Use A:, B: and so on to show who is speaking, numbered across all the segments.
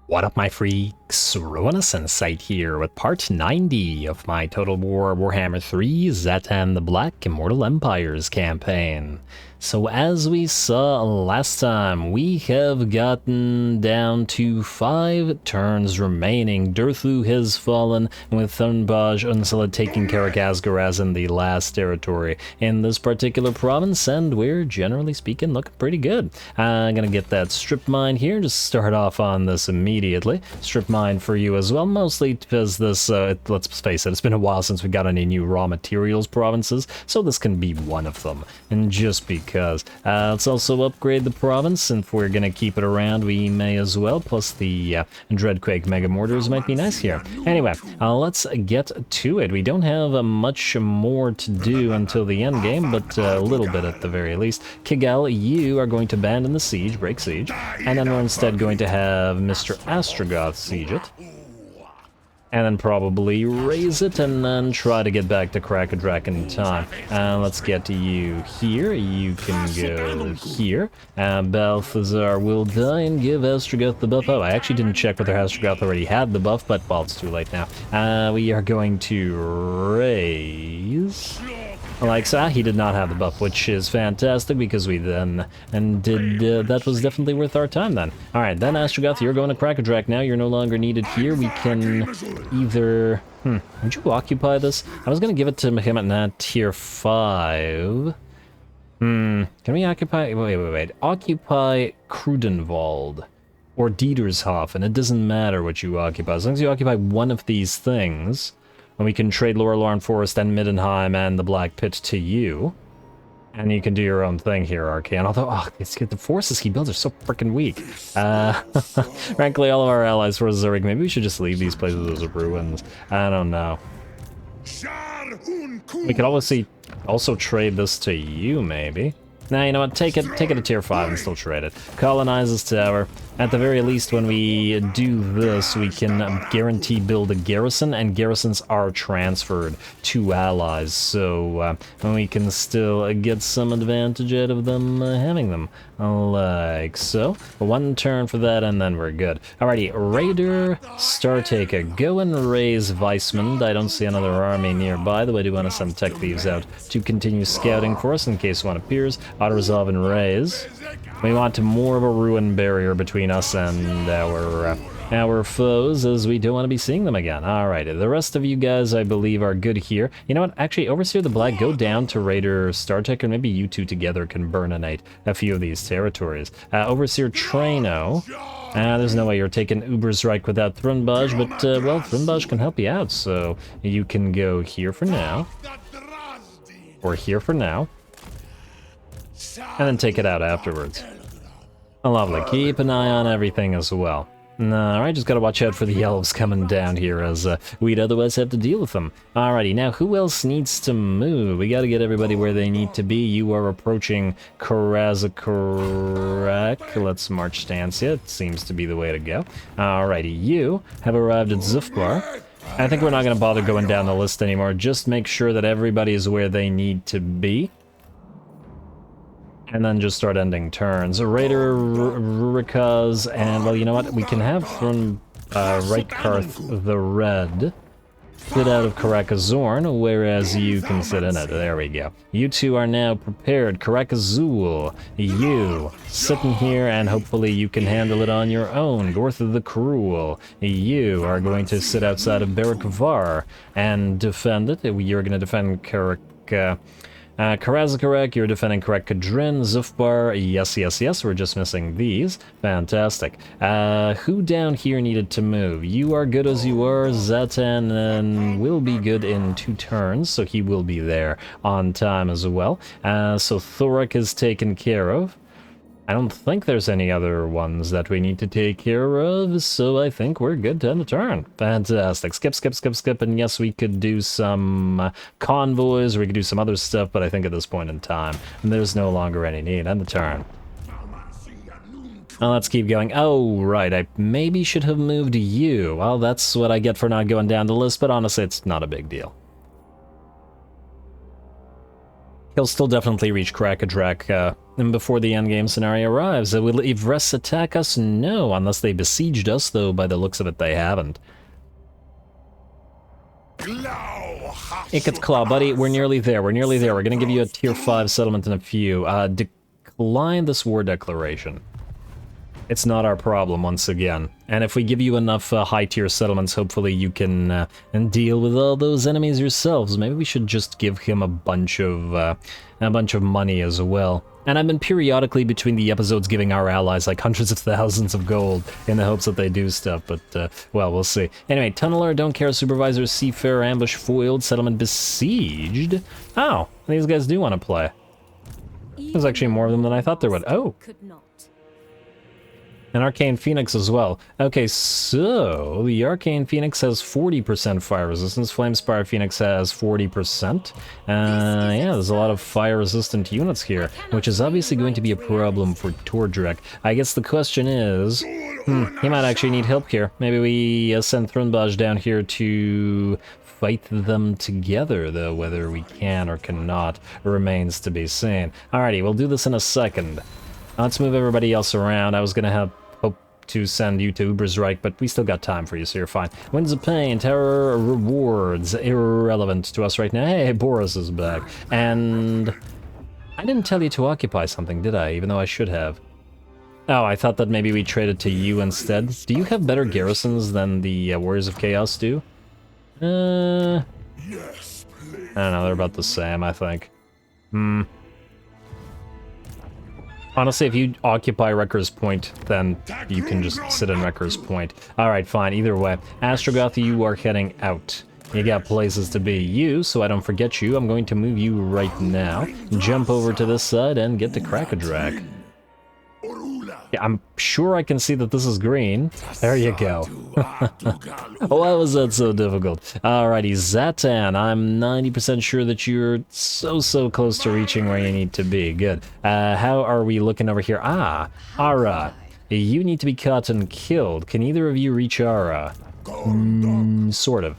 A: What up, my freaks? RuinousInsight here with part 90 of my Total Warhammer 3 Zhatan the Black Immortal Empires campaign. So as we saw last time, we have gotten down to 5 turns remaining. Durthu has fallen, with Thunbaj Unsala taking care of Asgaraz in the last territory in this particular province, and we're generally speaking looking pretty good. I'm gonna get that strip mine here, just start off on this immediately. Strip mine for you as well, mostly because this, let's face it, it's been a while since we got any new raw materials provinces, so this can be one of them. And just because. Let's also upgrade the province, and if we're gonna keep it around, we may as well, plus the Dreadquake Mega Mortars might be nice here. Anyway, let's get to it. We don't have much more to do until the end game, but a little bit at the very least. Kigal, you are going to abandon the siege, break siege, and then we're instead going to have Mr. Astrogoth siege it. And then probably raise it, and then try to get back to Krakadrak in time. Let's get to you here. You can go here. Balthazar will die and give Astrogoth the buff. Oh, I actually didn't check whether Astrogoth already had the buff, but well, it's too late now. We are going to raise... Like so, he did not have the buff, which is fantastic because we then did that was definitely worth our time then. All right, then Astrogoth, you're going to Krakadrak now. You're no longer needed here. We can either would you occupy this? I was gonna give it to him at tier 5. Can we occupy? Wait. Occupy Krudenwald or Dietershofen. It doesn't matter what you occupy as long as you occupy one of these things. And we can trade Lorelorn Forest and Middenheim and the Black Pit to you. And you can do your own thing here, Arcane. Although, the forces he builds are so freaking weak. Frankly, all of our allies for Zurich, maybe we should just leave these places as ruins. I don't know. We could also trade this to you, maybe. Nah, you know what, take it to tier 5 and still trade it. Colonize this tower. At the very least, when we do this, we can guarantee build a garrison, and garrisons are transferred to allies, so we can still get some advantage out of them having them, like so. 1 turn for that, and then we're good. Alrighty, Raider, Startaker, go and raise Weissmund. I don't see another army nearby, though I do want to send Tech Thieves out to continue scouting for us in case one appears. Auto-resolve and raise. We want more of a ruin barrier between us and our foes, as we don't want to be seeing them again. Alright, the rest of you guys, I believe, are good here. You know what? Actually, Overseer the Black, go down to Raider Startech, and maybe you two together can burninate a few of these territories. Overseer Traino. There's no way you're taking Ubersreich without Thrunbaj, but, well, Thrunbaj can help you out, so you can go here for now. Or here for now. And then take it out afterwards. Lovely. Keep an eye on everything as well. Alright, just gotta watch out for the elves coming down here, as we'd otherwise have to deal with them. Alrighty, now who else needs to move? We gotta get everybody where they need to be. You are approaching Krazakarak. Let's march Stancia. It seems to be the way to go. Alrighty, you have arrived at Zufbar. I think we're not gonna bother going down the list anymore. Just make sure that everybody is where they need to be. And then just start ending turns. Raider, Rurikaz, and, well, you know what? We can have Reitkarth the Red sit out of Karakazorn, whereas you can sit in it. There we go. You two are now prepared. Karakazul, you sitting here, and hopefully you can handle it on your own. Gortha the Cruel, you are going to sit outside of Berikvar and defend it. You're going to defend Karazakarak, you're defending Kadrin, Zufbar, yes, we're just missing these. Fantastic. Who down here needed to move? You are good as you are. Zhatan will be good in 2 turns, so he will be there on time as well. So Thorik is taken care of. I don't think there's any other ones that we need to take care of, so I think we're good to end the turn. Fantastic. Skip, and yes, we could do some convoys, or we could do some other stuff, but I think at this point in time, there's no longer any need. End the turn. Let's keep going. Oh, right, I maybe should have moved you. Well, that's what I get for not going down the list, but honestly, it's not a big deal. He'll still definitely reach Krakadrak before the endgame scenario arrives. Will Ivres attack us? No, unless they besieged us, though by the looks of it they haven't. Ikit's Claw, buddy, we're nearly there, we're nearly there. We're gonna give you a tier 5 settlement in a few. Decline this war declaration. It's not our problem, once again. And if we give you enough high-tier settlements, hopefully you can deal with all those enemies yourselves. Maybe we should just give him a bunch of money as well. And I've been periodically between the episodes giving our allies like hundreds of thousands of gold in the hopes that they do stuff, but, well, we'll see. Anyway, Tunneler, Don't Care, Supervisor, Seafarer, Ambush Foiled, Settlement Besieged. Oh, these guys do want to play. There's actually more of them than I thought there would. Oh! An Arcane Phoenix as well. Okay, so the Arcane Phoenix has 40% fire resistance. Flamespire Phoenix has 40%. Yeah, there's a lot of fire-resistant units here, which is obviously going to be a problem for Tordrek. I guess the question is, he might actually need help here. Maybe we send Thrunbaj down here to fight them together, though whether we can or cannot remains to be seen. Alrighty, we'll do this in a second. Let's move everybody else around. I was gonna hope to send you to Ubersreich, but we still got time for you, so you're fine. Winds of Pain, Terror, Rewards, irrelevant to us right now. Hey, Boris is back. And I didn't tell you to occupy something, did I? Even though I should have. Oh, I thought that maybe we traded to you instead. Do you have better garrisons than the Warriors of Chaos do? I don't know, they're about the same, I think. Honestly, if you occupy Wrecker's Point, then you can just sit in Wrecker's Point. Alright, fine, either way. Astrogoth, you are heading out. You got places to be. You, so I don't forget you, I'm going to move you right now. Jump over to this side and get to Krakadrak. Yeah, I'm sure I can see that this is green. There you go. Why was that so difficult? Alrighty, Zhatan, I'm 90% sure that you're so close to reaching where you need to be. Good. How are we looking over here? Ah, Ara. You need to be caught and killed. Can either of you reach Ara? Sort of.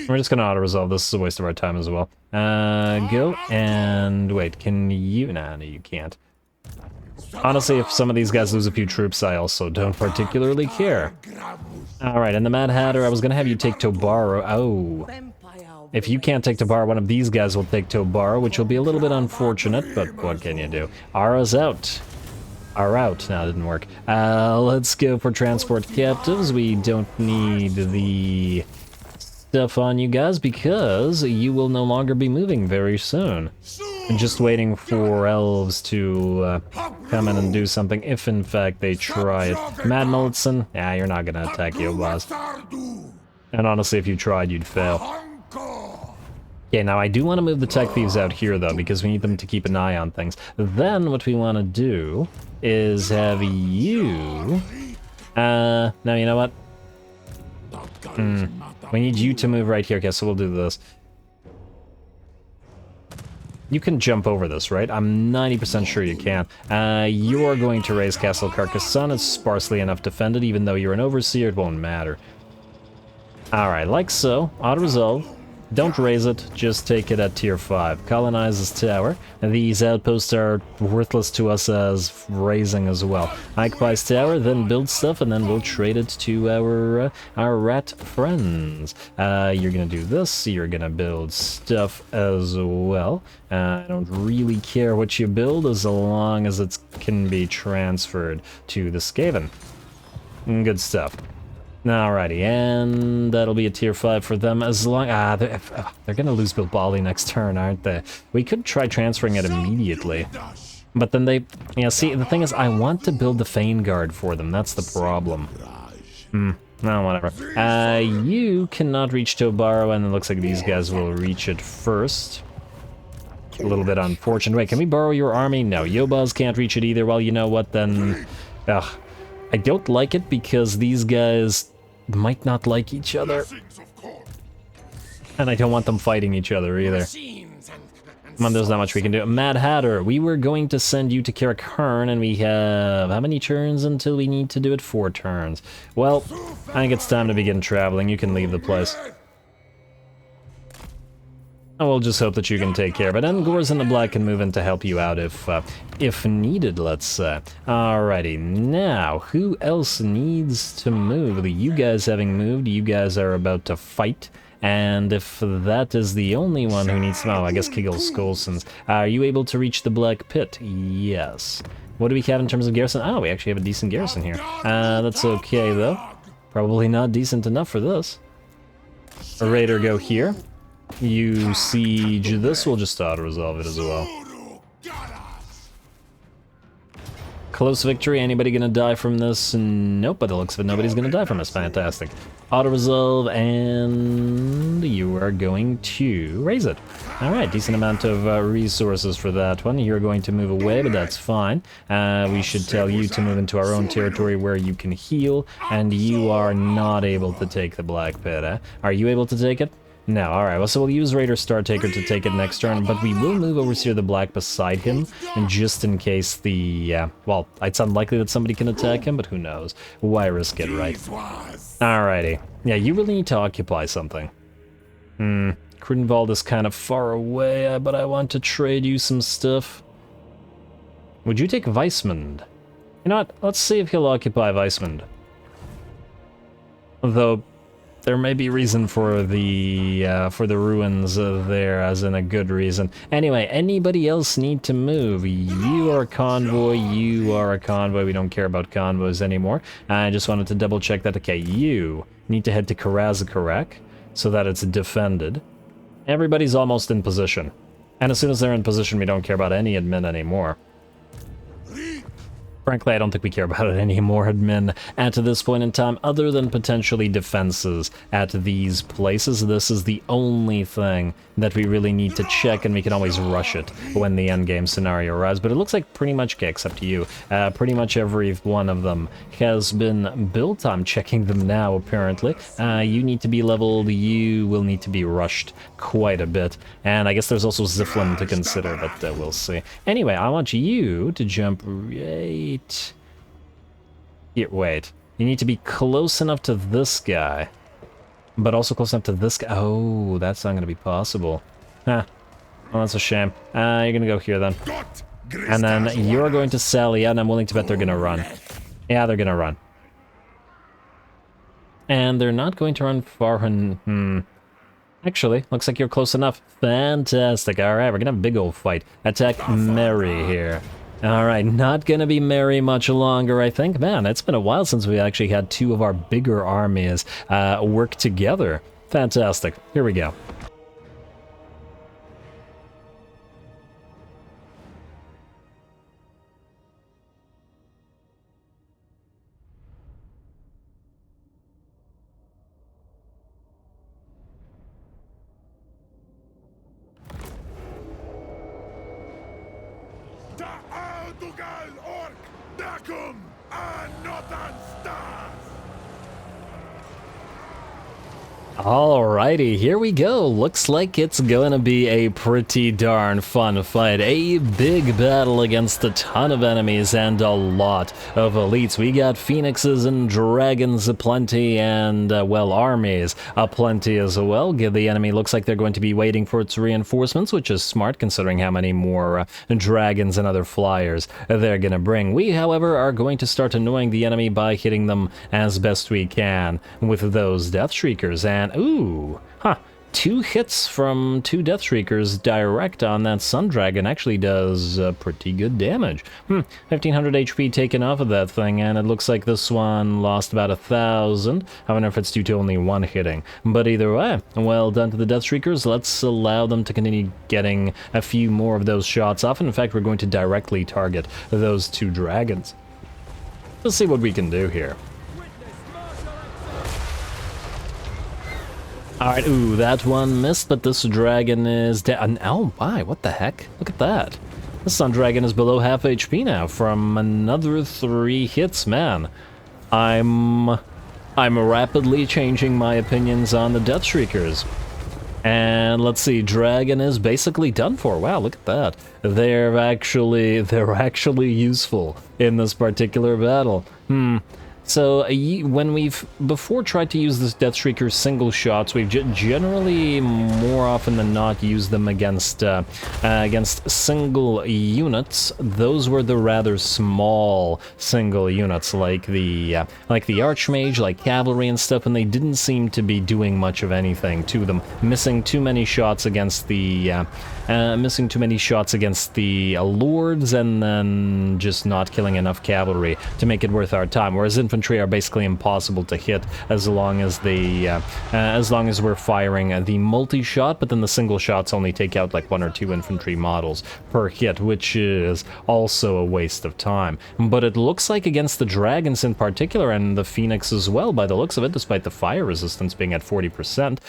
A: We're just gonna auto-resolve. This is a waste of our time as well. Go, and wait, can you? Nah, no, you can't. Honestly, if some of these guys lose a few troops, I also don't particularly care. Alright, and the Mad Hatter, I was gonna have you take Tobaro. Oh. If you can't take Tobaro, one of these guys will take Tobaro, which will be a little bit unfortunate, but what can you do? Ara's out. Are out. No, it didn't work. Let's go for transport captives. We don't need the stuff on you guys because you will no longer be moving very soon. I'm just waiting for elves to come in and do something, if in fact they try it. Mad Mullitson? Yeah, you're not gonna attack you, boss. And honestly, if you tried, you'd fail. Okay, now I do want to move the tech thieves out here, though, because we need them to keep an eye on things. Then what we want to do is have you... now, you know what? We need you to move right here. Okay, so we'll do this. You can jump over this, right? I'm 90% sure you can. You're going to raise Castle Carcassonne. It's sparsely enough defended. Even though you're an overseer, it won't matter. Alright, like so. Auto-resolve. Don't raise it, just take it at tier 5. Colonize this tower. These outposts are worthless to us as raising as well. Occupy tower, then build stuff, and then we'll trade it to our rat friends. You're gonna do this, you're gonna build stuff as well. I don't really care what you build as long as it can be transferred to the Skaven. Good stuff. Alrighty, and that'll be a tier 5 for them as long... they're gonna lose Bilbali next turn, aren't they? We could try transferring it immediately. But then they... Yeah, see, the thing is, I want to build the Fane Guard for them, that's the problem. No, whatever. You cannot reach Tobaro, and it looks like these guys will reach it first. A little bit unfortunate. Wait, can we borrow your army? No, Yobaz can't reach it either. Well, you know what, then... Ugh. I don't like it because these guys might not like each other. And I don't want them fighting each other either. Come on, there's not much we can do. Mad Hatter, we were going to send you to Carrick Hearn, and we have... How many turns until we need to do it? 4 turns. Well, I think it's time to begin traveling. You can leave the place. I will just hope that you can take care of it, and Gores in the Black can move in to help you out if needed, let's say. Alrighty, now, who else needs to move? You guys having moved, you guys are about to fight, and if that is the only one who needs to move, I guess Kigel Skolsons. Are you able to reach the Black Pit? Yes. What do we have in terms of garrison? Oh, we actually have a decent garrison here. That's okay, though. Probably not decent enough for this. A raider go here. You siege this, we'll just auto-resolve it as well. Close victory, anybody gonna die from this? Nope, by the looks of it, nobody's gonna die from this. Fantastic. Auto-resolve, and you are going to raise it. Alright, decent amount of resources for that one. You're going to move away, but that's fine. We should tell you to move into our own territory where you can heal, and you are not able to take the Black Pit, eh? Are you able to take it? No, alright, well, so we'll use Raider Star Taker to take it next turn, but we will move Overseer the Black beside him, and just in case the, well, it's unlikely that somebody can attack him, but who knows. Why risk it, right? Alrighty. Yeah, you really need to occupy something. Krinvald is kind of far away, but I want to trade you some stuff. Would you take Weismund? You know what, let's see if he'll occupy Weismund. Though, there may be reason for the ruins there, as in a good reason. Anyway, anybody else need to move? You are a convoy, you are a convoy. We don't care about convoys anymore. I just wanted to double check that. Okay, you need to head to Karazakarak so that it's defended. Everybody's almost in position. And as soon as they're in position, we don't care about any admin anymore. Frankly, I don't think we care about it anymore, admin, at this point in time, other than potentially defenses at these places. This is the only thing that we really need to check, and we can always rush it when the endgame scenario arrives. But it looks like pretty much, okay, except you, pretty much every one of them has been built. I'm checking them now, apparently. You need to be leveled, you will need to be rushed quite a bit. And I guess there's also Ziflin to consider, but we'll see. Anyway, I want you to jump right... Here, wait. You need to be close enough to this guy, but also close enough to this guy. Oh, that's not going to be possible. Huh. Well, that's a shame. You're going to go here then. And then you're going to sally out, and I'm willing to bet they're going to run. Yeah, they're going to run. And they're not going to run far. Actually, looks like you're close enough. Fantastic. Alright, we're going to have a big old fight. Attack Mary here. Alright, not gonna be merry much longer, I think. Man, it's been a while since we actually had two of our bigger armies work together. Fantastic. Here we go. Alrighty, here we go. Looks like it's gonna be a pretty darn fun fight. A big battle against a ton of enemies and a lot of elites. We got phoenixes and dragons aplenty, and, well, armies aplenty as well. The enemy looks like they're going to be waiting for its reinforcements, which is smart considering how many more dragons and other flyers they're gonna bring. We, however, are going to start annoying the enemy by hitting them as best we can with those Death Shriekers. And ooh, huh, 2 hits from 2 Death Shriekers direct on that Sun Dragon actually does pretty good damage. 1500 HP taken off of that thing, and it looks like this one lost about 1,000. I wonder if it's due to only 1 hitting. But either way, well done to the Death Shriekers. Let's allow them to continue getting a few more of those shots off. And in fact, we're going to directly target those 2 dragons. Let's see what we can do here. Alright, ooh, that one missed, but this dragon is dead. Oh my, what the heck? Look at that. The Sun Dragon is below half HP now from another 3 hits, man. I'm rapidly changing my opinions on the Death Shriekers. And let's see, Dragon is basically done for. Wow, look at that. They're actually useful in this particular battle. So when we've before tried to use this Death Shrieker single shots, we've generally more often than not used them against against single units. Those were the rather small single units, like the Archmage, like cavalry and stuff, and they didn't seem to be doing much of anything to them, missing too many shots against the lords, and then just not killing enough cavalry to make it worth our time. Whereas infantry are basically impossible to hit as long as we're firing the multi-shot, but then the single shots only take out like 1 or 2 infantry models per hit, which is also a waste of time. But it looks like against the dragons in particular, and the phoenix as well, by the looks of it, despite the fire resistance being at 40%,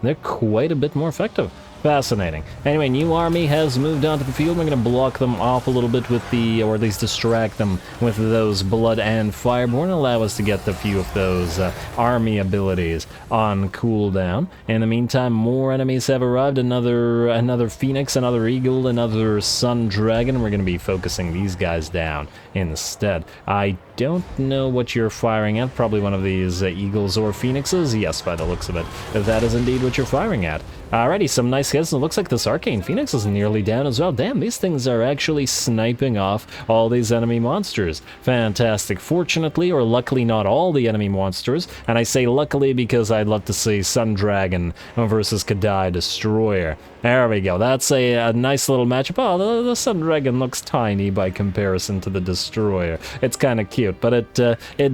A: they're quite a bit more effective. Fascinating. Anyway, new army has moved onto the field. We're going to block them off a little bit with or at least distract them with those Blood and Fireborn, allow us to get a few of those army abilities on cooldown. In the meantime, more enemies have arrived. Another Phoenix, another Eagle, another Sun Dragon. We're going to be focusing these guys down instead. I don't know what you're firing at. Probably one of these Eagles or Phoenixes. Yes, by the looks of it, that is indeed what you're firing at. Alrighty, some nice hits, and it looks like this Arcane Phoenix is nearly down as well. Damn, these things are actually sniping off all these enemy monsters. Fantastic. Fortunately, or luckily, not all the enemy monsters, and I say luckily because I'd love to see Sun Dragon versus Kadai Destroyer. There we go. That's a nice little matchup. Oh, the Sun Dragon looks tiny by comparison to the Destroyer. It's kind of cute, but it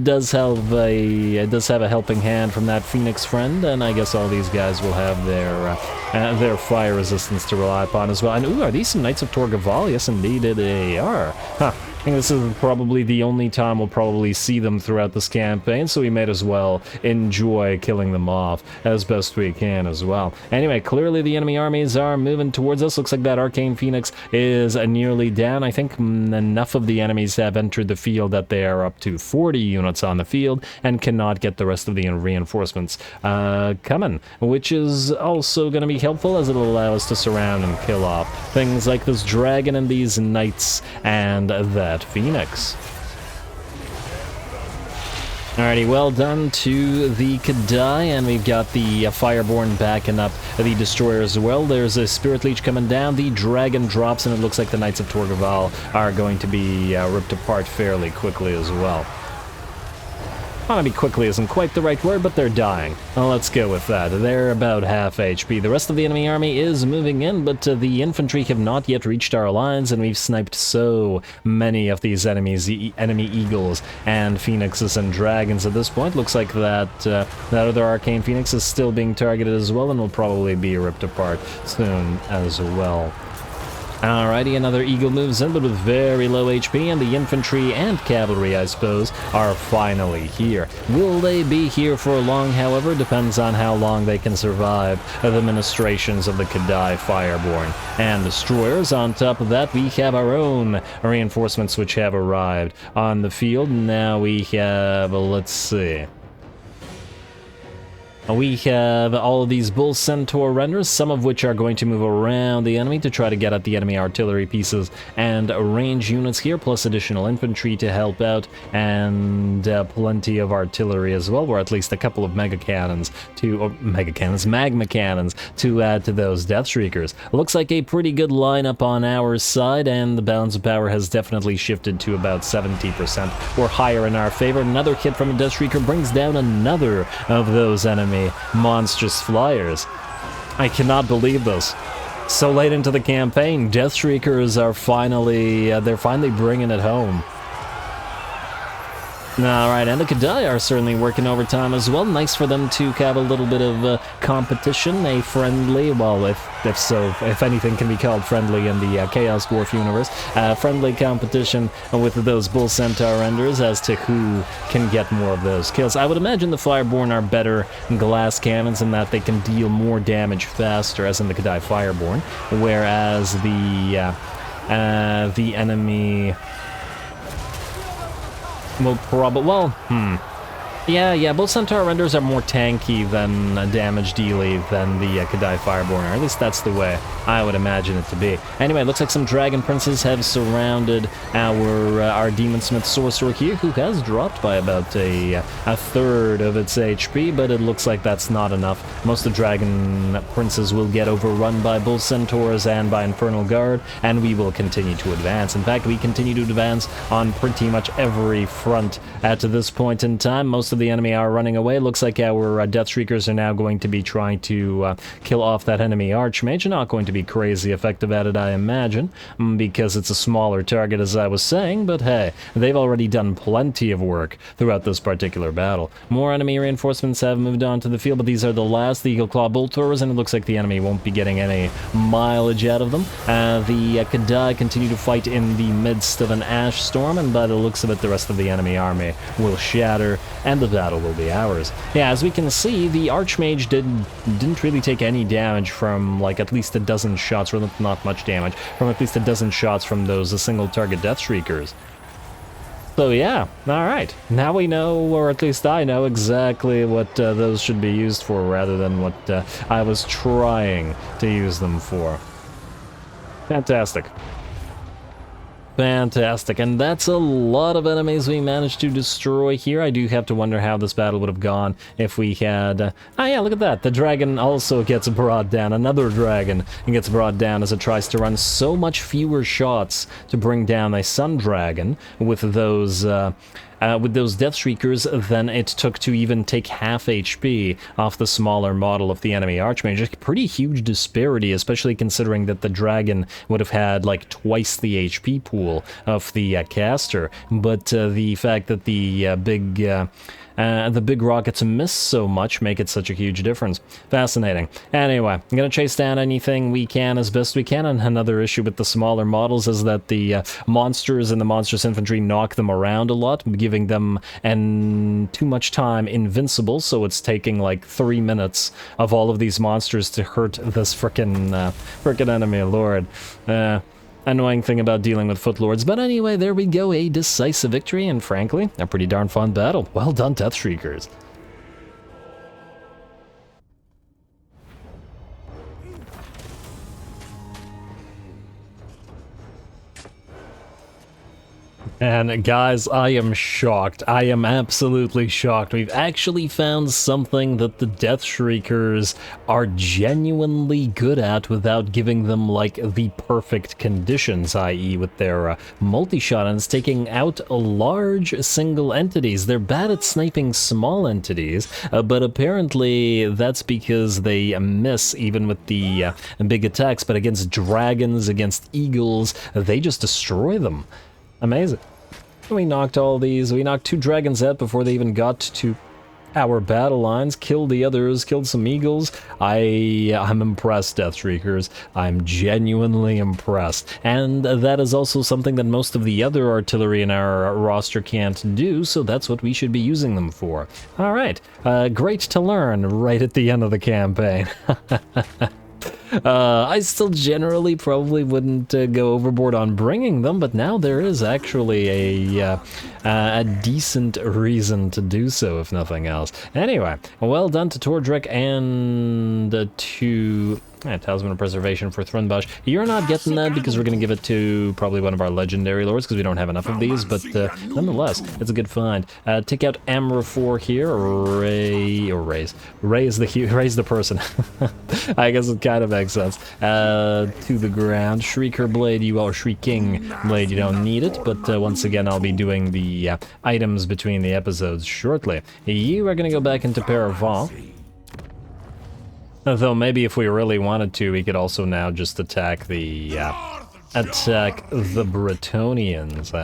A: does have a helping hand from that Phoenix friend, and I guess all these guys will have their fire resistance to rely upon as well. And ooh, are these some Knights of Torgaval? Yes, indeed they are. Huh. I think this is probably the only time we'll probably see them throughout this campaign, so we might as well enjoy killing them off as best we can as well. Anyway, clearly the enemy armies are moving towards us. Looks like that Arcane Phoenix is nearly down. I think enough of the enemies have entered the field that they are up to 40 units on the field and cannot get the rest of the reinforcements coming, which is also going to be helpful as it'll allow us to surround and kill off things like this dragon and these knights and that Phoenix. Alrighty, well done to the Kadai, and we've got the Fireborn backing up the Destroyer as well. There's a Spirit Leech coming down, the Dragon drops, and it looks like the Knights of Torgaval are going to be ripped apart fairly quickly as well. Maybe quickly isn't quite the right word, but they're dying. Well, let's go with that. They're about half HP. The rest of the enemy army is moving in, but the infantry have not yet reached our lines, and we've sniped so many of these enemy eagles and phoenixes and dragons at this point. Looks like that other Arcane Phoenix is still being targeted as well, and will probably be ripped apart soon as well. Alrighty, another Eagle moves in, but with very low HP, and the infantry and cavalry, I suppose, are finally here. Will they be here for long, however? Depends on how long they can survive the ministrations of the Kadai Fireborn and Destroyers. On top of that, we have our own reinforcements which have arrived on the field. Now we have, let's see... We have all of these Bull Centaur renders, some of which are going to move around the enemy to try to get at the enemy artillery pieces and range units here, plus additional infantry to help out, and plenty of artillery as well, or at least a couple of magma cannons to add to those Death Shriekers. Looks like a pretty good lineup on our side, and the balance of power has definitely shifted to about 70% or higher in our favor. Another hit from a Death Shrieker brings down another of those enemy monstrous flyers. I cannot believe this. So late into the campaign, Death Shriekers are finally bringing it home. Alright, and the Kadai are certainly working overtime as well. Nice for them to have a little bit of competition, a friendly, well, if anything can be called friendly in the Chaos Dwarf universe, friendly competition with those Bull Centaur renders as to who can get more of those kills. I would imagine the Fireborn are better glass cannons in that they can deal more damage faster, as in the Kadai Fireborn, whereas the enemy... Yeah, both Centaur Renders are more tanky than damage dealy than the Kadai Fireborn, or at least that's the way I would imagine it to be. Anyway, it looks like some Dragon Princes have surrounded our Demonsmith Sorcerer here, who has dropped by about a third of its HP, but it looks like that's not enough. Most of the Dragon Princes will get overrun by both Centaurs and by Infernal Guard, and we will continue to advance. In fact, we continue to advance on pretty much every front at this point in time. Most of the enemy are running away. Looks like our Deathshriekers are now going to be trying to kill off that enemy Archmage. Not going to be crazy effective at it, I imagine, because it's a smaller target, as I was saying, but hey, they've already done plenty of work throughout this particular battle. More enemy reinforcements have moved on to the field, but these are the last, the Eagle Claw Bolt Throwers, and it looks like the enemy won't be getting any mileage out of them. The Kadai continue to fight in the midst of an Ash Storm, and by the looks of it, the rest of the enemy army will shatter, and the battle will be ours. Yeah, as we can see, the Archmage didn't really take any damage from, like, at least a dozen shots, or not much damage, from at least a dozen shots from those single target Deathshriekers. So yeah, alright. Now we know, or at least I know, exactly what those should be used for, rather than what I was trying to use them for. Fantastic. Fantastic, and that's a lot of enemies we managed to destroy here. I do have to wonder how this battle would have gone if we had... oh yeah, look at that. The dragon also gets brought down. Another dragon gets brought down as it tries to run so much fewer shots to bring down a Sun Dragon with those Deathshriekers than it took to even take half HP off the smaller model of the enemy Archmage. A pretty huge disparity, especially considering that the dragon would have had like twice the HP pool of the caster, but the fact that the big rockets miss so much make it such a huge difference. Fascinating. Anyway, I'm gonna chase down anything we can as best we can, and another issue with the smaller models is that the monsters and the monstrous infantry knock them around a lot, giving them too much time invincible, so it's taking like 3 minutes of all of these monsters to hurt this frickin' enemy lord. Annoying thing about dealing with Footlords, but anyway, there we go, a decisive victory, and frankly, a pretty darn fun battle. Well done, Deathshriekers. And guys, I am shocked. I am absolutely shocked. We've actually found something that the Deathshriekers are genuinely good at without giving them, like, the perfect conditions, i.e. with their multi-shot, and it's taking out large single entities. They're bad at sniping small entities, but apparently that's because they miss even with the big attacks, but against dragons, against eagles, they just destroy them. Amazing. We knocked all these. We knocked 2 dragons out before they even got to our battle lines, killed the others, killed some eagles. I'm impressed, Deathshriekers. I'm genuinely impressed. And that is also something that most of the other artillery in our roster can't do, so that's what we should be using them for. Alright, great to learn right at the end of the campaign. I still generally probably wouldn't go overboard on bringing them, but now there is actually a decent reason to do so, if nothing else. Anyway, well done to Tordrick and to... Talisman of Preservation for Thrunbash. You're not getting that because we're going to give it to probably one of our legendary lords because we don't have enough of these, but nonetheless, it's a good find. Take out Amraphor here, raise the person. I guess it kind of makes sense. To the ground. Shrieker Blade, Shrieking Blade, you don't need it, but once again, I'll be doing the items between the episodes shortly. You are going to go back into Paravent. Though maybe if we really wanted to, we could also now just attack the Bretonnians,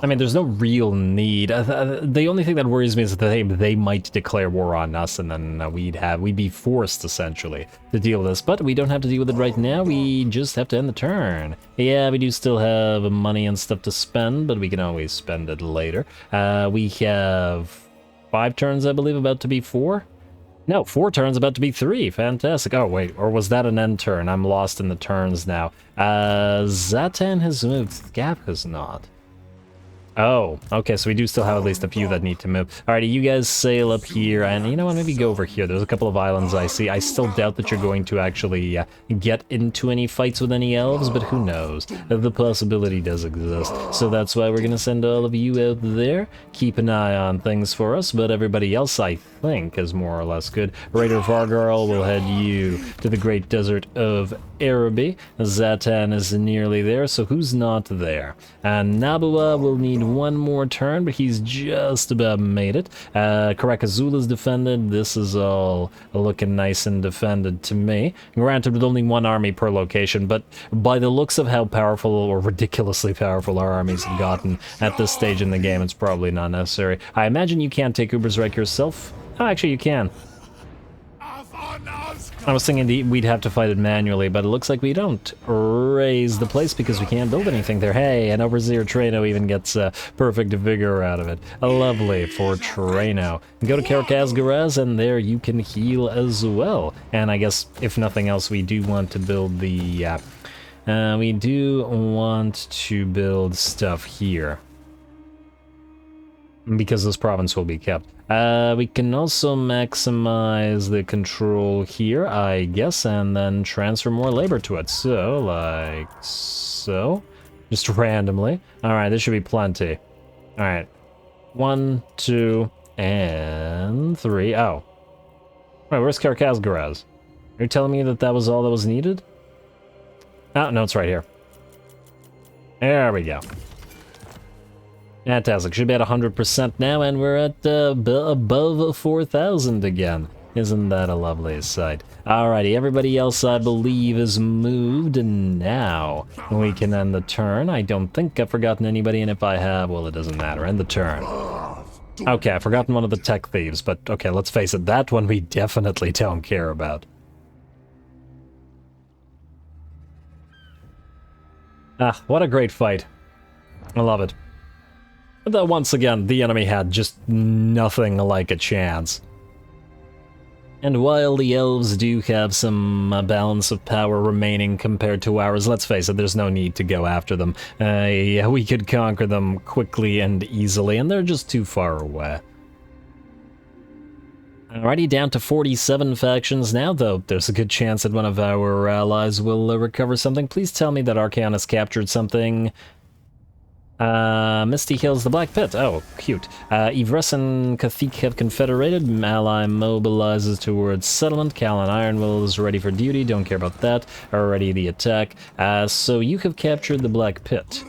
A: I mean, there's no real need. The only thing that worries me is that they might declare war on us, and then we'd be forced essentially to deal with this. But we don't have to deal with it right now. We just have to end the turn. Yeah, we do still have money and stuff to spend, but we can always spend it later. We have 5 turns, I believe, about to be 4. No, 4 turns, about to be 3. Fantastic. Oh, wait, or was that an end turn? I'm lost in the turns now. Zhatan has moved. Gap has not. Oh, okay, so we do still have at least a few that need to move. Alrighty, you guys sail up here, and you know what, maybe go over here. There's a couple of islands I see. I still doubt that you're going to actually get into any fights with any elves, but who knows? The possibility does exist. So that's why we're going to send all of you out there. Keep an eye on things for us, but everybody else, I think, is more or less good. Raider Vargarl will head you to the Great Desert of Araby. Zhatan is nearly there, so who's not there? And Nabua will need one more turn, but he's just about made it. Karakazul is defended. This is all looking nice and defended to me. Granted, with only one army per location, but by the looks of how powerful or ridiculously powerful our armies have gotten at this stage in the game, it's probably not necessary. I imagine you can't take Ubersreich yourself. Oh, actually, you can. I was thinking we'd have to fight it manually, but it looks like we don't. Raise the place because we can't build anything there. Hey, and Overseer Trano even gets perfect vigor out of it. Lovely for Trano. Go to Karakazgaraz, and there you can heal as well. And I guess, if nothing else, we do want to build the... we do want to build stuff here, because this province will be kept. We can also maximize the control here, I guess, and then transfer more labor to it. So, like so. Just randomly. Alright, this should be plenty. Alright. 1, 2, and 3. Oh. Wait, where's Karakazgaraz? Are you telling me that that was all that was needed? Oh, no, it's right here. There we go. Fantastic. Should be at 100% now, and we're at above 4,000 again. Isn't that a lovely sight? Alrighty, everybody else, I believe, is moved, and now we can end the turn. I don't think I've forgotten anybody, and if I have, well, it doesn't matter. End the turn. Okay, I've forgotten one of the tech thieves, but okay, let's face it, that one we definitely don't care about. Ah, what a great fight. I love it. But once again, the enemy had just nothing like a chance. And while the elves do have some balance of power remaining compared to ours, let's face it, there's no need to go after them. Yeah, we could conquer them quickly and easily, and they're just too far away. Alrighty, down to 47 factions now, though there's a good chance that one of our allies will recover something. Please tell me that Archaon has captured something. Misty Hills, the Black Pit. Oh, cute. Ivres and Kathik have confederated. Ally mobilizes towards settlement. Cal and Ironwill is ready for duty. Don't care about that. Already the attack. So you have captured the Black Pit.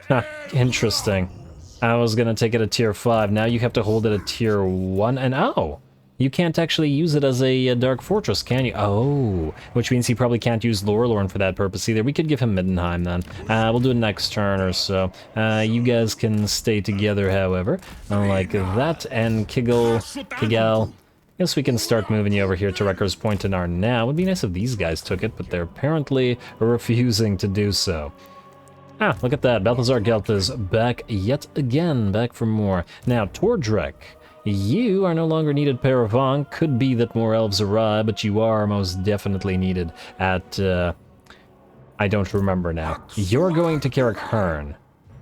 A: Huh, interesting. I was gonna take it a tier 5. Now you have to hold it a tier 1. And oh! You can't actually use it as a Dark Fortress, can you? Oh, which means he probably can't use Lorelorn for that purpose either. We could give him Middenheim then. We'll do it next turn or so. You guys can stay together, however, like that. And Kigal. Guess we can start moving you over here to Wrecker's Point and Arn now. It would be nice if these guys took it, but they're apparently refusing to do so. Ah, look at that. Balthazar Gelt is back yet again, back for more. Now, Tordrek. You are no longer needed Paravon. Could be that more elves arrive, but you are most definitely needed at, I don't remember now. You're going to Carrick Hearn.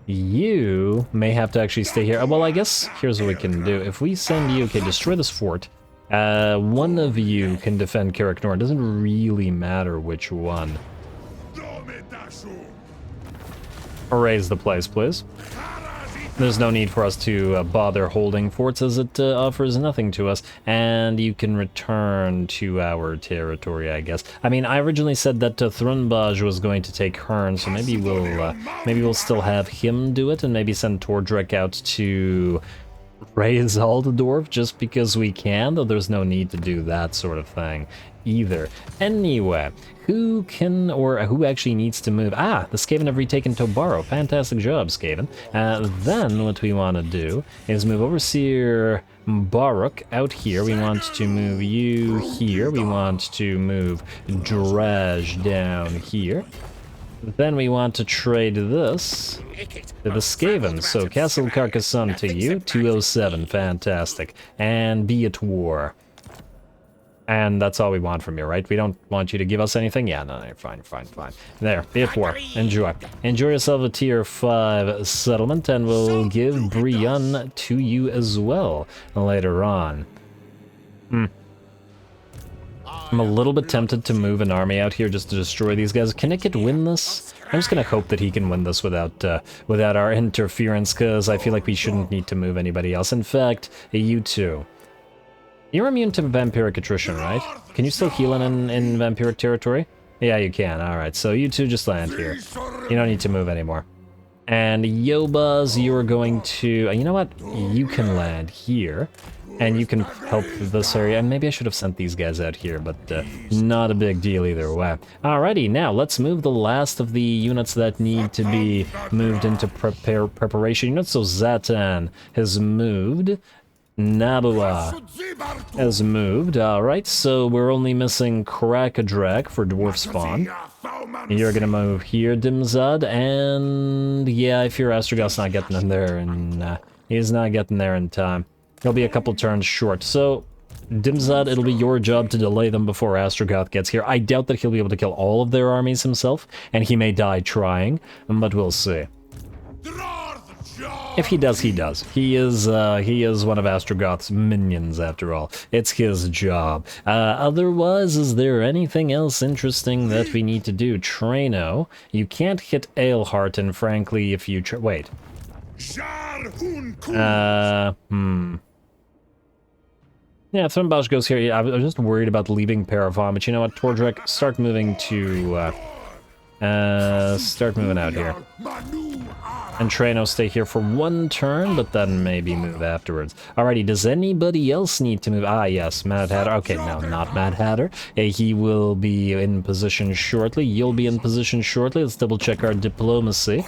A: You may have to actually stay here. Well, I guess here's what we can do. If we send you, okay, destroy this fort. One of you can defend Carrick Norn. It doesn't really matter which one. Erase the place, please. There's no need for us to bother holding forts, as it offers nothing to us, and you can return to our territory, I guess. I mean, I originally said that Thrunbaj was going to take Hearn, so maybe we'll still have him do it, and maybe send Tordrek out to raise Aldorf just because we can, though there's no need to do that sort of thing either. Anyway, who can, or who actually needs to move? Ah, the Skaven have retaken Tobaro. Fantastic job, Skaven. Then what we want to do is move Overseer Baruch out here. We want to move you here. We want to move Draj down here. Then we want to trade this to the Skaven. So Castle Carcassonne to you, 207, fantastic. And be at war. And that's all we want from you, right? We don't want you to give us anything? Yeah, no, fine, fine, fine. There, be at war. Enjoy. Enjoy yourself a tier 5 settlement, and we'll give Brienne to you as well later on. I'm a little bit tempted to move an army out here just to destroy these guys. Can Nickett win this? I'm just gonna hope that he can win this without our interference, because I feel like we shouldn't need to move anybody else. In fact, you two. You're immune to vampiric attrition, right? Can you still heal in vampiric territory? Yeah, you can. Alright, so you two just land here. You don't need to move anymore. And Yobaz, you are going to... you know what? You can land here. And you can help this area. And maybe I should have sent these guys out here, but not a big deal either way. Alrighty, now let's move the last of the units that need to be moved into preparation units. So Zhatan has moved. Nabua has moved. Alright, so we're only missing Krakadrak for dwarf spawn. You're gonna move here, Dimzad, and yeah, I fear Astrogoth's not getting in there, and he's not getting there in time. He'll be a couple turns short, so Dimzad, it'll be your job to delay them before Astrogoth gets here. I doubt that he'll be able to kill all of their armies himself, and he may die trying, but we'll see. If he does, he does. He is one of Astrogoth's minions, after all. It's his job. Otherwise, is there anything else interesting that we need to do? Traino, you can't hit Eilhart, and frankly, if you wait. Yeah, Thunbosh goes here. Yeah, I was just worried about leaving Paravan, but you know what, Tordrek, start moving to, start moving out here. And Traino stay here for one turn, but then maybe move afterwards. Alrighty, does anybody else need to move? Ah, yes, Mad Hatter. Okay, no, not Mad Hatter. He will be in position shortly. You'll be in position shortly. Let's double check our diplomacy.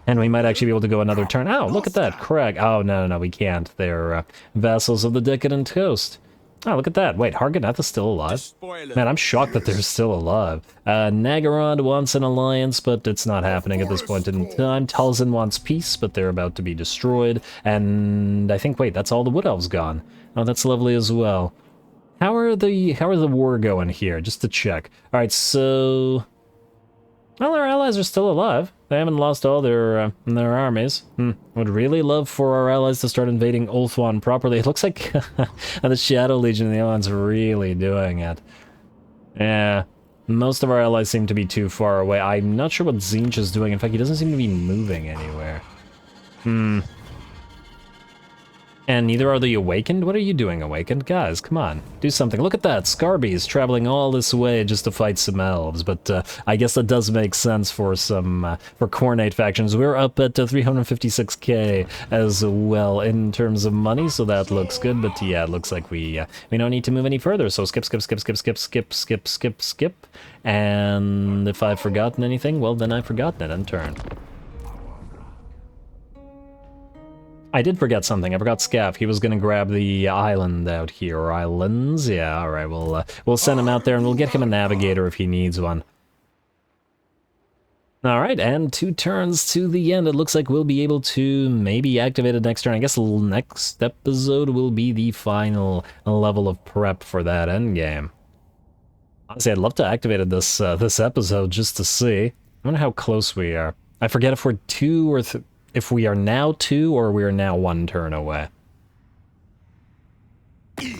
A: And we might actually be able to go another turn. Oh, look at that, Crag. Oh, no, we can't. They're vassals of the Decadent Host. Oh, look at that. Wait, Harganeth is still alive? Man, I'm shocked that they're still alive. Naggarond wants an alliance, but it's not happening at this point in time. Talzin wants peace, but they're about to be destroyed. And I think, wait, that's all the Wood Elves gone. Oh, that's lovely as well. How are the war going here? Just to check. Alright, so... well, our allies are still alive. They haven't lost all their armies. Would really love for our allies to start invading Ulthuan properly. It looks like the Shadow Legion of the Alliance really doing it. Yeah, most of our allies seem to be too far away. I'm not sure what Tzeentch is doing. In fact, he doesn't seem to be moving anywhere. And neither are the Awakened? What are you doing, Awakened? Guys, come on, do something. Look at that, Scarby's traveling all this way just to fight some elves, but I guess that does make sense for some, for Khornate factions. We're up at 356k as well in terms of money, so that looks good, but yeah, it looks like we don't need to move any further, so skip, and if I've forgotten anything, well, then I've forgotten it and turn. I did forget something. I forgot Scaff. He was gonna grab the island out here, or islands. Yeah, all right. We'll send him out there, and we'll get him a navigator if he needs one. All right, and 2 turns to the end. It looks like we'll be able to maybe activate it next turn. I guess the next episode will be the final level of prep for that endgame. Honestly, I'd love to activate it this episode just to see. I wonder how close we are. I forget if we're 2 or if we are now 2 or we are now 1 turn away.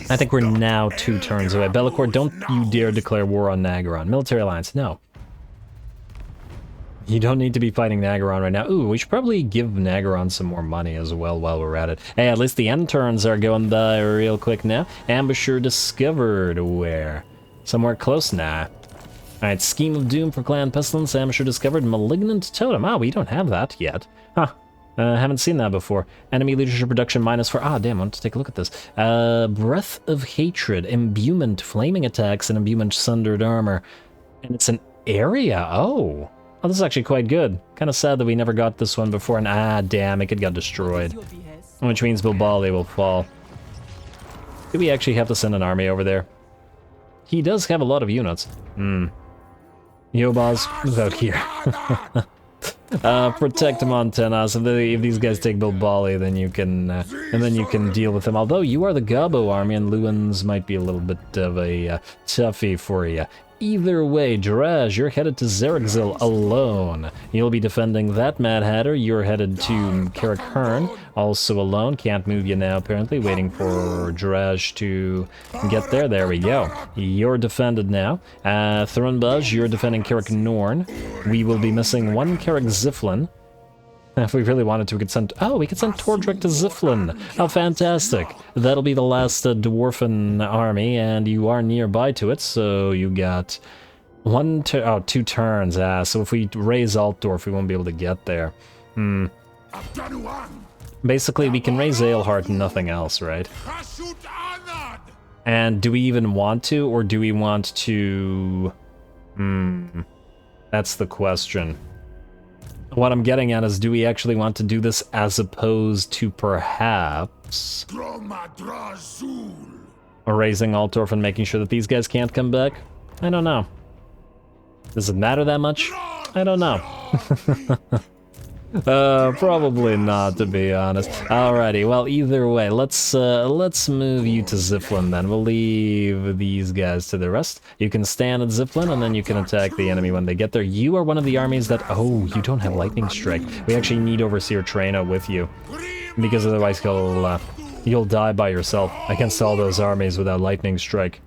A: I think we're now 2 turns away. Bellicor, don't you dare declare war on Naggarond. Military alliance, no. You don't need to be fighting Naggarond right now. Ooh, we should probably give Naggarond some more money as well while we're at it. Hey, at least the end turns are going by real quick now. Ambusher discovered where? Somewhere close? Nah. Alright, Scheme of Doom for Clan Pestilence. Ambusher discovered Malignant Totem. Ah, we don't have that yet. Huh. Haven't seen that before. Enemy leadership reduction -4. Ah, damn, I want to take a look at this. Breath of Hatred, Imbuement, Flaming Attacks, and Imbuement Sundered Armor. And it's an area? Oh, this is actually quite good. Kind of sad that we never got this one before, and ah, damn, it got destroyed. Which means Bilbali will fall. Do we actually have to send an army over there? He does have a lot of units. Yobaz, move out here. Protect Montanas. If these guys take Bilbali, then you can deal with them. Although you are the Gabo army, and Lewins might be a little bit of a toughie for you. Either way, Jiraj, you're headed to Zerexil alone. You'll be defending that Mad Hatter. You're headed to Carrick Hearn, also alone. Can't move you now, apparently. Waiting for Jiraj to get there. There we go. You're defended now. Thurunbaj, you're defending Carrick Norn. We will be missing one Carrick Ziflin. If we really wanted to, we could send... Oh, we could send Tordrick to Ziflin. How fantastic. That'll be the last Dwarfen army, and you are nearby to it, so you got 2 turns. So if we raise Altdorf, we won't be able to get there. Basically, we can raise Aelhart and nothing else, right? And do we even want to, or do we want to... That's the question. What I'm getting at is, do we actually want to do this as opposed to perhaps raising Altdorf and making sure that these guys can't come back? I don't know. Does it matter that much? I don't know. Probably not, to be honest. Alrighty, well, either way, let's move you to Ziflin then. We'll leave these guys to the rest. You can stand at Ziflin, and then you can attack the enemy when they get there. You are one of the armies that... Oh, you don't have Lightning Strike. We actually need Overseer Traina with you, because otherwise you'll die by yourself against all those armies without Lightning Strike.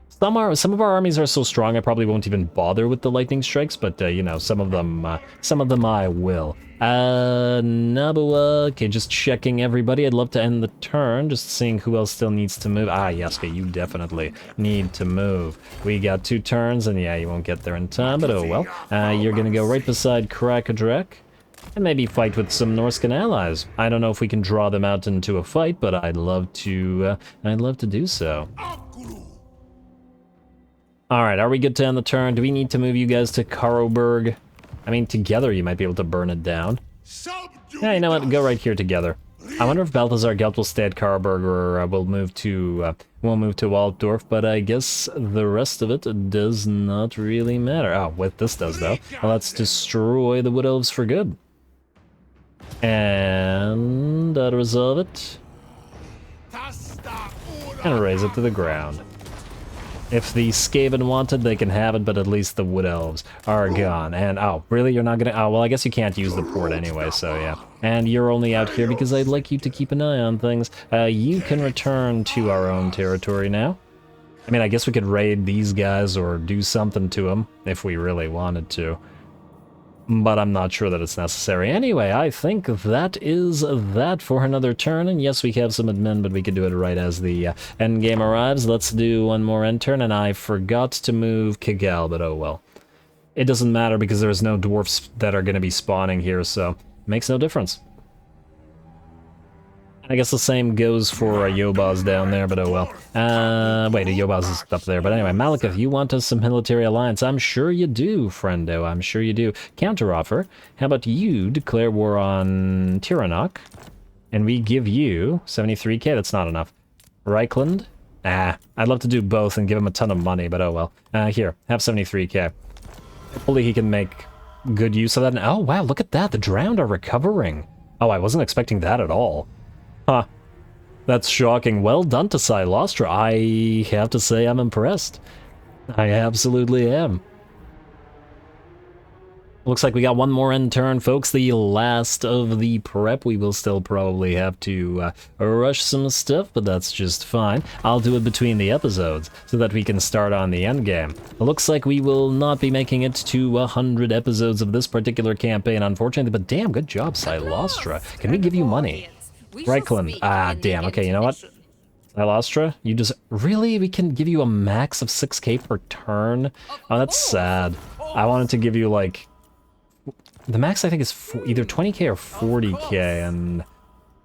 A: Some of our armies are so strong I probably won't even bother with the lightning strikes, but you know, some of them I will. Nabua, okay, just checking everybody. I'd love to end the turn, just seeing who else still needs to move. Yaske, you definitely need to move. We got 2 turns, and yeah, you won't get there in time, but oh well. You're gonna go right beside Krakadrek, and maybe fight with some Norscan allies. I don't know if we can draw them out into a fight, but I'd love to do so. Alright, are we good to end the turn? Do we need to move you guys to Karoberg? I mean, together you might be able to burn it down. Yeah, you know what? Go right here together. I wonder if Balthazar Gelt will stay at Karoberg, or we'll move to Altdorf, but I guess the rest of it does not really matter. Oh, what this does, though. Well, let's destroy the Wood Elves for good. And resolve it. And raise it to the ground. If the Skaven wanted, they can have it, but at least the Wood Elves are gone. And, oh, really? You're not gonna... Oh, well, I guess you can't use the port anyway, so yeah. And you're only out here because I'd like you to keep an eye on things. You can return to our own territory now. I mean, I guess we could raid these guys or do something to them if we really wanted to. But I'm not sure that it's necessary. Anyway, I think that is that for another turn. And yes, we have some admin, but we could do it right as the endgame arrives. Let's do one more end turn, and I forgot to move Kigal, but oh well. It doesn't matter because there's no dwarfs that are going to be spawning here, so it makes no difference. I guess the same goes for Yobaz down there, but oh well. Wait, Yobaz is up there. But anyway, Malekith, you want us some military alliance? I'm sure you do, friendo. I'm sure you do. Counteroffer. How about you declare war on Tiranoc, and we give you 73k? That's not enough. Reichland? I'd love to do both and give him a ton of money, but oh well. Here, have 73k. Hopefully he can make good use of that. And, oh wow, look at that. The drowned are recovering. Oh, I wasn't expecting that at all. Huh. That's shocking. Well done to Silostra. I have to say I'm impressed. I absolutely am. Looks like we got one more end turn, folks. The last of the prep. We will still probably have to rush some stuff, but that's just fine. I'll do it between the episodes so that we can start on the end game. It looks like we will not be making it to 100 episodes of this particular campaign, unfortunately, but damn, good job, Silostra. Can we give you money? Reichland. Damn. Okay, you know what? Silostra, you just... Really? We can give you a max of 6k per turn? Oh, that's sad. I wanted to give you, like... The max, I think, is either 20k or 40k, and...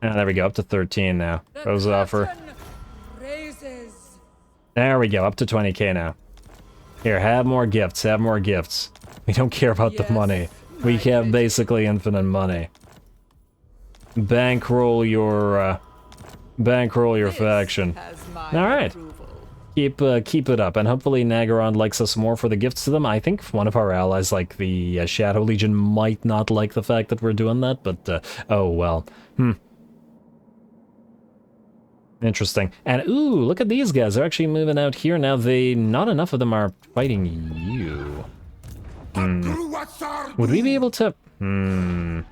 A: there we go, up to 13 now. Goes offer. There we go, up to 20k now. Here, have more gifts, have more gifts. We don't care about the money. We have basically infinite money. Bankroll your faction. All right. Keep it up, and hopefully Nagaron likes us more for the gifts to them. I think one of our allies, like the Shadow Legion, might not like the fact that we're doing that, but oh well. Interesting. And ooh, look at these guys. They're actually moving out here now. Not enough of them are fighting you. Would we be able to? I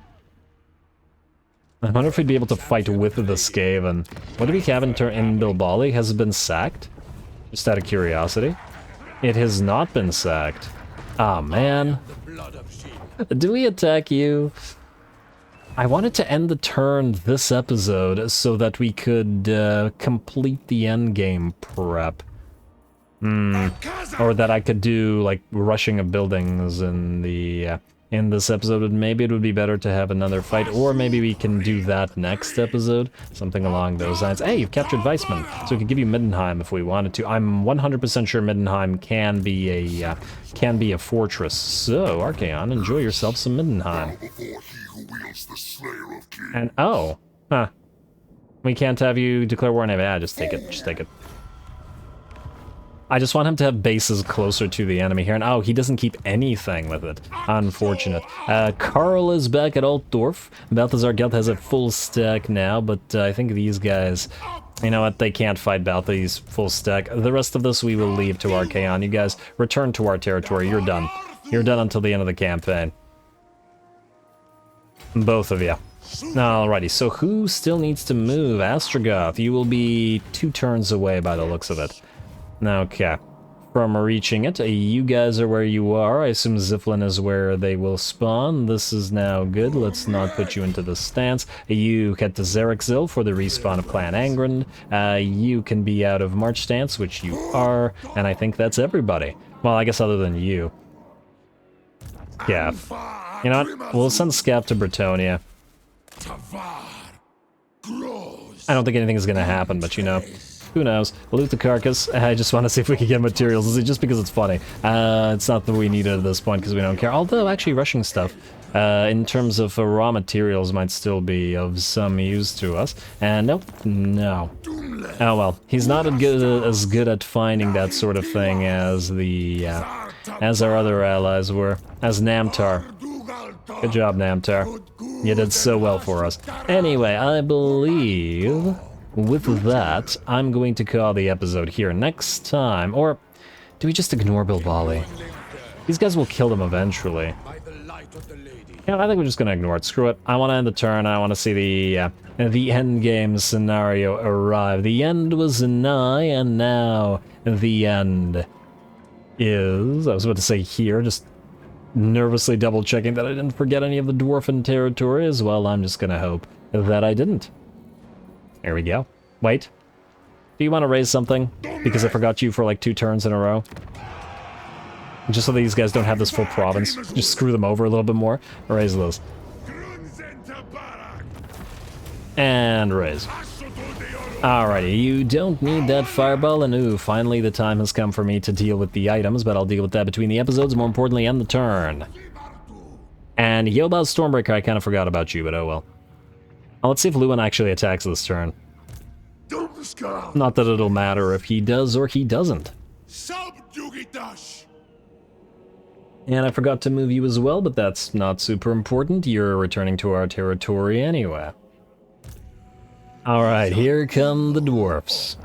A: wonder if we'd be able to fight with the Skaven. What do we have in Bilbali? Has it been sacked? Just out of curiosity. It has not been sacked. Ah, man. Do we attack you? I wanted to end the turn this episode so that we could complete the endgame prep. Or that I could do, like, rushing of buildings in the in this episode. Maybe it would be better to have another fight, or maybe we can do that next episode. Something along those lines. Hey, you've captured Weissman, so we could give you Middenheim if we wanted to. I'm 100% sure Middenheim can be a fortress. So, Archaon, enjoy yourself some Middenheim. And oh, huh. We can't have you declare war on him. Yeah, just take it. Just take it. I just want him to have bases closer to the enemy here. And oh, he doesn't keep anything with it. Unfortunate. Karl is back at Altdorf. Balthazar Gelt has a full stack now, but I think these guys, you know what, they can't fight Balthazar's full stack. The rest of this we will leave to Archaon. You guys return to our territory. You're done. You're done until the end of the campaign. Both of you. Alrighty, so who still needs to move? Astrogoth, you will be 2 turns away by the looks of it. Okay. From reaching it, you guys are where you are. I assume Ziflin is where they will spawn. This is now good. Let's not put you into the stance. You head to Xerixil for the respawn of Clan Angrand. You can be out of March stance, which you are, and I think that's everybody. Well, I guess other than you. Scap. You know what? We'll send Scap to Bretonia. I don't think anything is going to happen, but you know, who knows? Loot the carcass. I just want to see if we can get materials, just because it's funny. It's not that we need it at this point because we don't care. Although, actually, rushing stuff, in terms of raw materials, might still be of some use to us. And nope, no. Oh well, he's not as good at finding that sort of thing as as our other allies were, as Namtar. Good job, Namtar. You did so well for us. Anyway, I believe with that, I'm going to call the episode here. Next time, or do we just ignore Bilbali? These guys will kill them eventually. Yeah, I think we're just gonna ignore it. Screw it. I want to end the turn. I want to see the end game scenario arrive. The end was nigh, and now the end is. I was about to say here, just nervously double checking that I didn't forget any of the dwarven territory as well. I'm just gonna hope that I didn't. There we go. Wait. Do you want to raise something? Because I forgot you for like 2 turns in a row. Just so these guys don't have this full province. Just screw them over a little bit more. Raise those. And raise. Alrighty, you don't need that fireball, and ooh, finally the time has come for me to deal with the items, but I'll deal with that between the episodes, more importantly, end the turn. And Yobaz Stormbreaker, I kind of forgot about you, but oh well. Now, let's see if Luan actually attacks this turn. Not that it'll matter if he does or he doesn't. And I forgot to move you as well, but that's not super important. You're returning to our territory anyway. Alright, here come the dwarfs.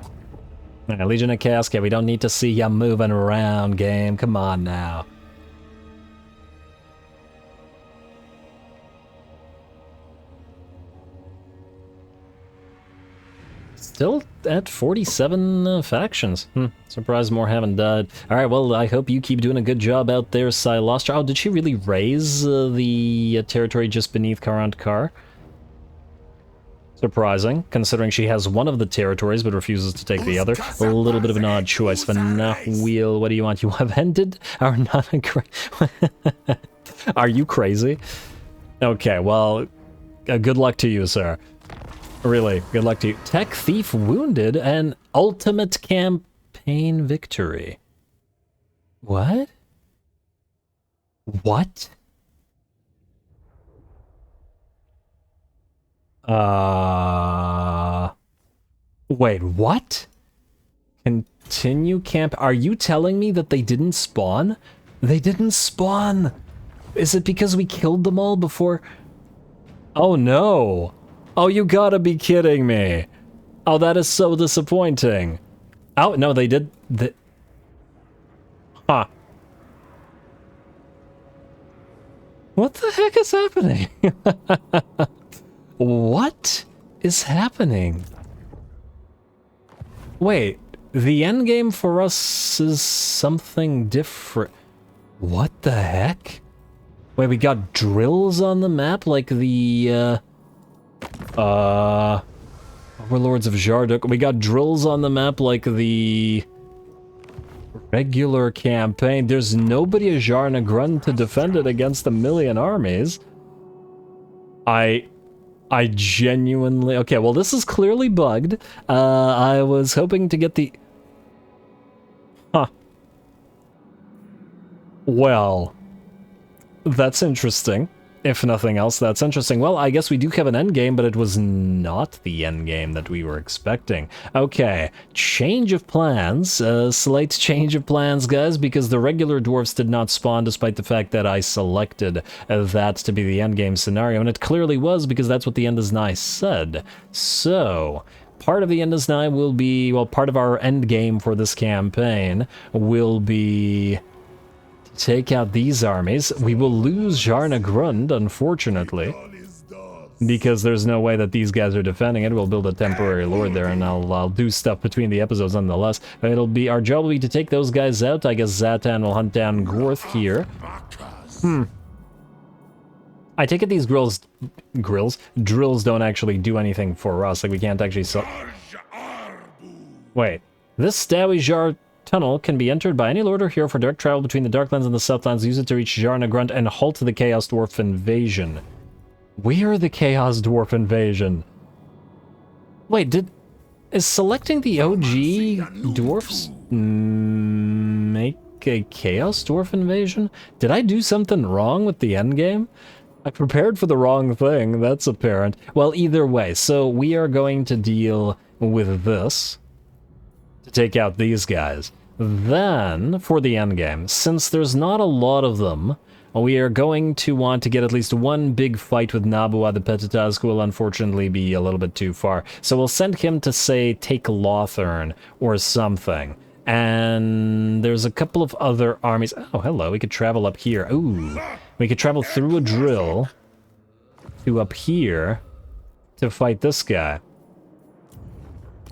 A: Alright, Legion of Chaos, we don't need to see ya moving around, game. Come on now. Still at 47 factions. Surprised more haven't died. Alright, well, I hope you keep doing a good job out there, Silostra. Oh, did she really raise the territory just beneath Karant Kar? Surprising, considering she has one of the territories but refuses to take the other. A little bit of an odd choice. Wheel, what do you want? You have ended our Are you crazy? Okay, well, good luck to you, sir. Really, good luck to you. Tech Thief wounded and ultimate campaign victory. What? What? Wait, what? Continue camp. Are you telling me that they didn't spawn? They didn't spawn! Is it because we killed them all before? Oh no! Oh, you gotta be kidding me! Oh, that is so disappointing. Oh, no, they did... Huh. What the heck is happening? What is happening? Wait, the endgame for us is something different. What the heck? Wait, we got drills on the map like the, Overlords of Zharr. We got drills on the map like the regular campaign. There's nobody a Zharr and a Grun to defend it against a million armies. I genuinely... Okay, well, this is clearly bugged. I was hoping to get the... Huh. Well, that's interesting. If nothing else, that's interesting. Well, I guess we do have an endgame, but it was not the endgame that we were expecting. Okay, change of plans. Slight change of plans, guys, because the regular dwarfs did not spawn despite the fact that I selected that to be the endgame scenario, and it clearly was because that's what the Endesnai said. So... part of the Endesnai will be... well, part of our endgame for this campaign will be... take out these armies. We will lose Zharr and Grund, unfortunately, because there's no way that these guys are defending it. We'll build a temporary lord there, and I'll do stuff between the episodes nonetheless. It'll be... our job will be to take those guys out. I guess Zhatan will hunt down Gorth here. I take it these drills don't actually do anything for us. Like, we can't actually wait. This Stawi Zharr tunnel can be entered by any lord or hero for direct travel between the Darklands and the Southlands. Use it to reach Zharr and Grunt and halt the Chaos Dwarf invasion. We are the Chaos Dwarf invasion. Wait, is selecting the OG dwarfs make a Chaos Dwarf invasion? Did I do something wrong with the endgame? I prepared for the wrong thing, that's apparent. Well, either way, so we are going to deal with this to take out these guys. Then, for the endgame, since there's not a lot of them, we are going to want to get at least one big fight with Nabua the Petitaz, who will unfortunately be a little bit too far. So we'll send him to, say, take Lothern or something. And there's a couple of other armies. Oh, hello, we could travel up here. Ooh, we could travel through a drill to up here to fight this guy.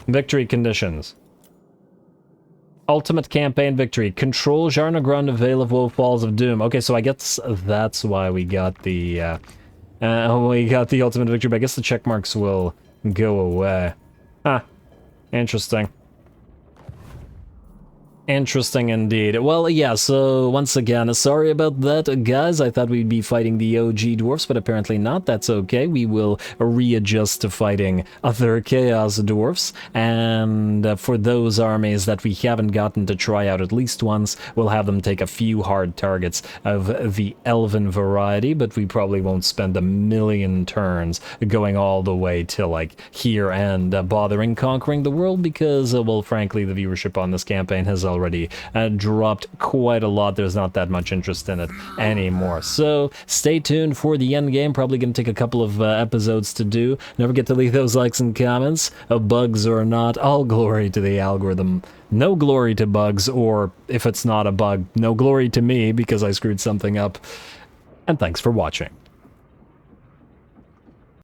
A: Victory conditions. Ultimate campaign victory. Control Zharr and Grund, Veil of Woe, Falls of Doom. Okay, so I guess that's why we got the ultimate victory, but I guess the check marks will go away. Huh. Interesting. Interesting indeed. Well, yeah, so once again, sorry about that, guys. I thought we'd be fighting the OG dwarfs, but apparently not. That's okay. We will readjust to fighting other Chaos Dwarfs, and for those armies that we haven't gotten to try out at least once, we'll have them take a few hard targets of the Elven variety, but we probably won't spend a million turns going all the way to, like, here and bothering conquering the world, because, well, frankly, the viewership on this campaign has already dropped quite a lot. There's not that much interest in it anymore. So stay tuned for the end game. Probably going to take a couple of episodes to do. Don't forget to leave those likes and comments. Bugs or not, all glory to the algorithm. No glory to bugs, or if it's not a bug, no glory to me because I screwed something up. And thanks for watching.